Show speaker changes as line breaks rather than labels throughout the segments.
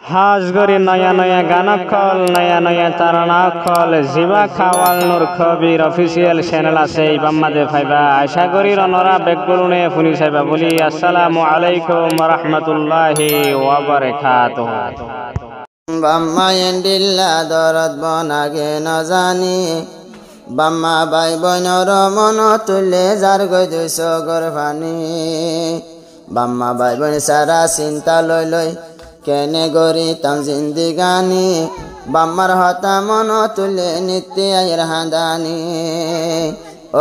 হাজগরি নয়া নয়া গানকল নয়া নয়া তারানাকল জিবা খাওয়াল নূর খবির অফিসিয়াল চ্যানেল আছে ইবাম্মাদে ফাইবা আশা করি রনরা বেকগুলুনে ফুনি সাইবা বলি আসসালামু আলাইকুম ওয়া রাহমাতুল্লাহি ওয়া বারাকাতুহু।
বাম্মা এন্ডিল্লা দরদ বনাগে নজানি বাম্মা বাই বইনর মন তুলে যার গই দুইশ গরফানি বাম্মা বাই বইন সারা চিন্তা লই লই কেনে গরি তাম জিন্দিগানি বাম্মার হতা মন তুলে নিত্যে আয়ের হাঁদানি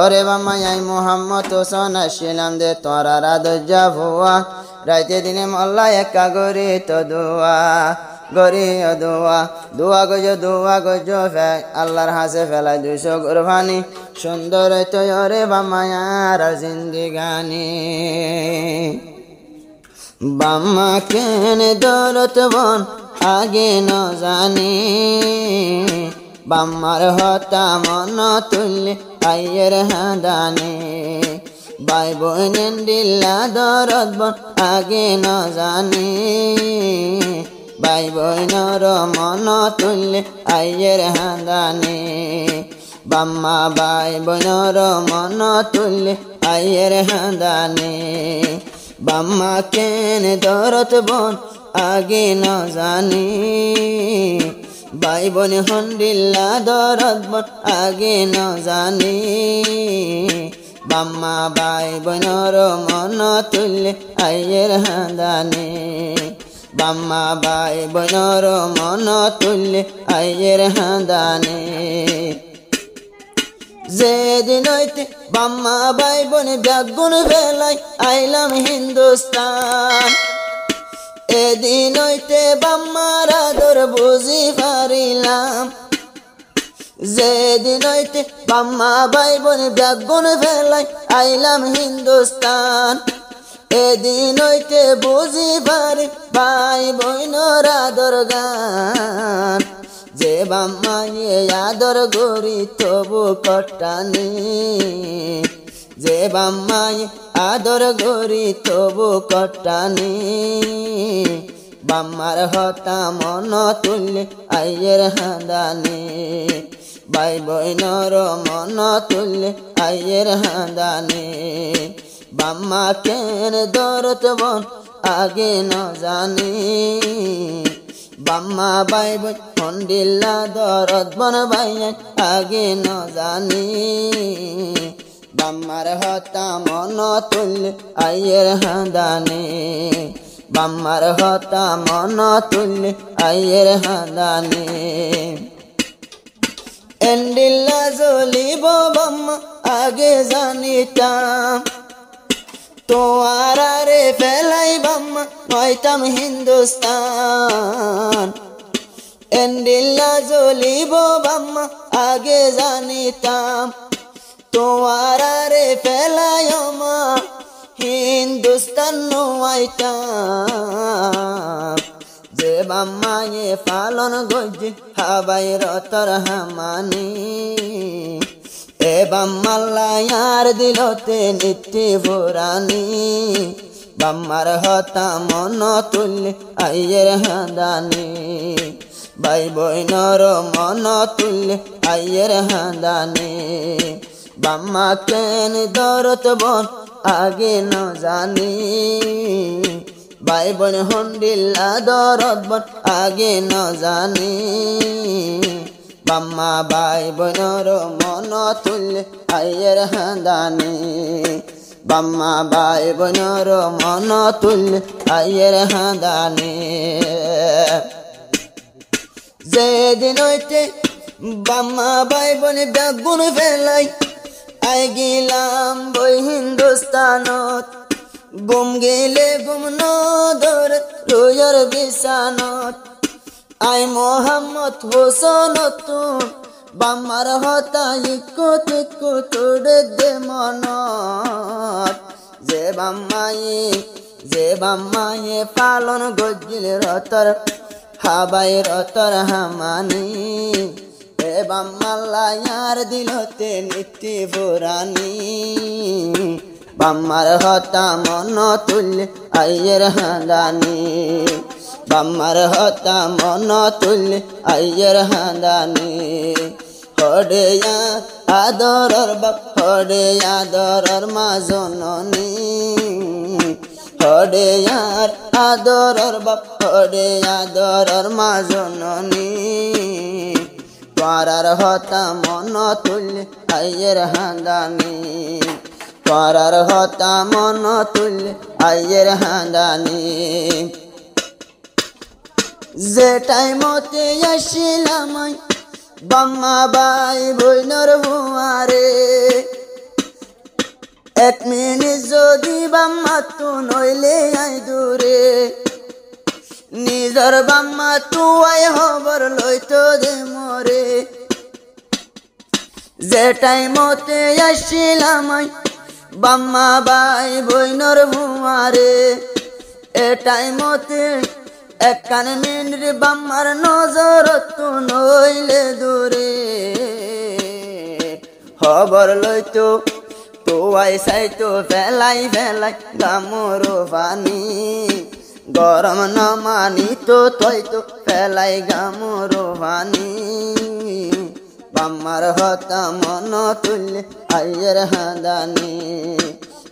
ওরে বাম্মা আই মোহাম্মদ হোসেন আসিলাম দে তোরা রাদুজা ভুয়া রাইতে দিনে মল্লা একা গরি তো দোয়া গরি দোয়া দোয়া গজো আল্লাহর হাসে ফেলাই 200 কুরবানি সুন্দর তয়রে বাম্মায়ার জিন্দিগানি বাম্মা কেনে দৌলত বন আগে ন জানি বাম্মার হতা মন তুললে আইয়ের হাঁদানি বাই বোনেন দিল্লা দরদ বন আগে ন জানি বাই বইনর মন তুললে আইয়ের হাঁদানি বাম্মা বাই বইনর মন তুললে আইয়ের হাঁদানি বাম্মা কেন দরদ বন আগে ন জানি বাই বোন হন্ডিল্লা দরদ বন আগে ন জানি বাম্মা বাই বইনর মন তুললে আইয়ের হাঁদানি বাম্মা বাই বইনর মন তুললে আইয়ের হাঁদানি যেদিন হইতে বাম্মা বাই বোন ব্যাগুন বেলাই আইলাম হিন্দুস্তান এদিন হইতে বাম্মার আদর বুঝি পারিলাম যেদিন হইতে বাম্মা বাই বোন ব্যাগুন বেলাই আইলাম হিন্দুস্তান এদিন হইতে বুঝি পারি ভাই বইনর আদর গান যে বাম্মায়ে আদর গরি তবু কটানি যে বাম্মায়ে আদর গরি তবু কটানি বাম্মার হতা মন তুললে আইয়ের হাঁদানি ভাই বইনর মন তুললে আইয়ের হাঁদানি বাম্মা কেন দরদ বন আগে ন জানি বাম্মা বাই বই হন্ডিল্লা দরদ বন বাই আগে ন জানি বাম্মার হতা মন তুললে আইয়ের হাঁদানি বাম্মার হতা মন তুললে আইয়ের হাঁদানি এন্ডিল্লা জ্বলিব বাম্মা আগে জানিতাম তোয়ারে ফেলাই বাম্মা হইতাম হিন্দুস্তান এন্ডিল্লা জ্বলিব বাম্মা আগে জানিতাম তোয়ারে ফেলাই মা হিন্দুস্তান হইতাম যে বাম্মায়ে পালন গজি হাবাই রতর হামানি এ বাম্মাল্লায়ার দিলতে নিত্যে ভোরানি বাম্মার হতা মন তুললে আইয়ের হাঁদানি ভাই বইনর মন তুললে আইয়ের হাঁদানি বাম্মা কেন দরদ বন আগে ন জানি ভাই বোন হন্ডিল্লা দরদ বন আগে ন জানি বাম্মা বাই বইনর মন তুললে আইয়ের হাঁদানি বাম্মা বাই বইনর মন তুললে আইয়ের হাঁদানি যেদিন হইতে বাম্মা বাই বোন ব্যাগুন ফেলাই আই গেলাম বই হিন্দুস্তানত গুম গেলে গুম নদর রোয়ার বিছানত I Mohammad Hossain Tun বাম্মার Hota eco তিকো তোড়ে দে মনত যে বাম্মায়ে পালন গজিল রতর হাবাই রতর হামানি এ বাম্মাল্লায়ার দিলতে নিত্যে ভোরানি বাম্মার হতা মন তুললে আইয়ের হাঁদানি বাম্মার হতা মন তুললে আইয়ের হাঁদানি হডেয়া আদরর বাপ হডে আদরর মা জননী হডেয়ার আদরর বাপ হডে আদরর মা জননী তোরার হতা মন তুললে আইয়ের হাঁদানি তোরার হতা মন তুললে আইয়ের হাঁদানি যে টাইমতে আসিলাম বাম্মা বাই বইনর হুয়ারে এক মিনিট যদি বাম্মা তু নইলে আই দূরে নিজর বাম্মা তু আই খবর লইতো দে মরে যে টাইমতে আসিলাম বাম্মা বাই বইনর হুয়ারে এ টাইমতে একখান মিনিট বাম্মার নজর তু নইলে দূরে খবর লইতো তো আই সাইতো ফেলাই ফেলাই গামর পানি গরম ন মানি তো তৈতো ফেলাই গামর পানি বাম্মার হতা মন তুললে আইয়ের হাঁদানি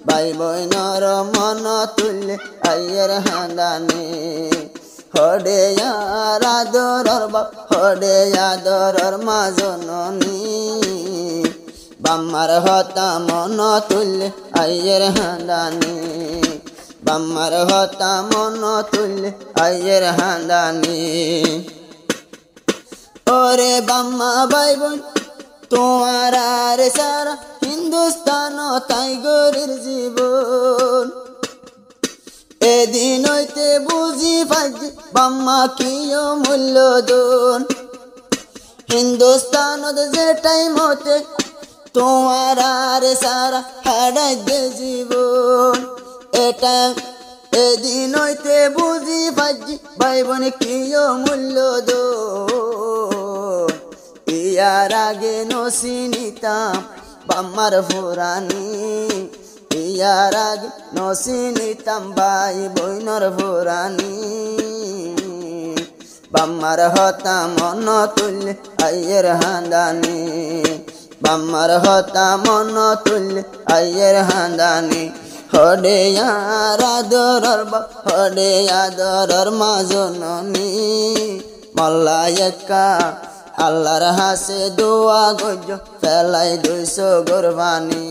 ভাই বইনর মন তুললে আইয়ের হাঁদানি হডে আদরর বাপ হডে আদরর মা জননী বাম্মার হতা মন তুললে আইয়ের হাঁদানি বাম্মার হতা মন তুললে আইয়ের হাঁদানি ওরে বাম্মা ভাই বোন তোমার আর সারা হিন্দুস্তান তাই গরির জীবন এদিন হইতে বুঝি পাইছি বাম্মা কিয় মূল্য দোন হিন্দুস্তানত যে টাইম হতে তোমার আর সারা হারাই দে জীবন এটা এদিন হইতে বুঝি পাইছি ভাই বোন কিয় মূল্য দোন ইয়ার আগে নসিনিতাম বাম্মার ফুরানি ইয়ার আগে নসিনিতাম ভাই বইনর ফুরানি বাম্মার হতা মন তুললে আইয়ের হাঁদানি বাম্মার হতা মন তুললে আইয়ের হাঁদানি হডে আদরর বাপ হডে আদরর মা জননী মল্লা একা আল্লাহর হাসে দোয়া গজ ফেলাই 200 গোরবানি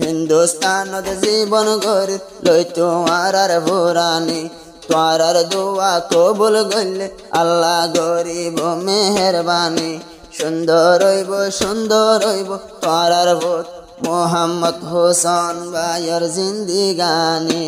হিন্দুস্তানত জীবন গরি লই তোমার আর ভোরানি তোরার দোয়া কবুল গলে আল্লাহ গরিব মেহরবানি সুন্দর হইব তোরার ভোট মোহাম্মদ হোসেন ভাইয়ের জিন্দিগানি।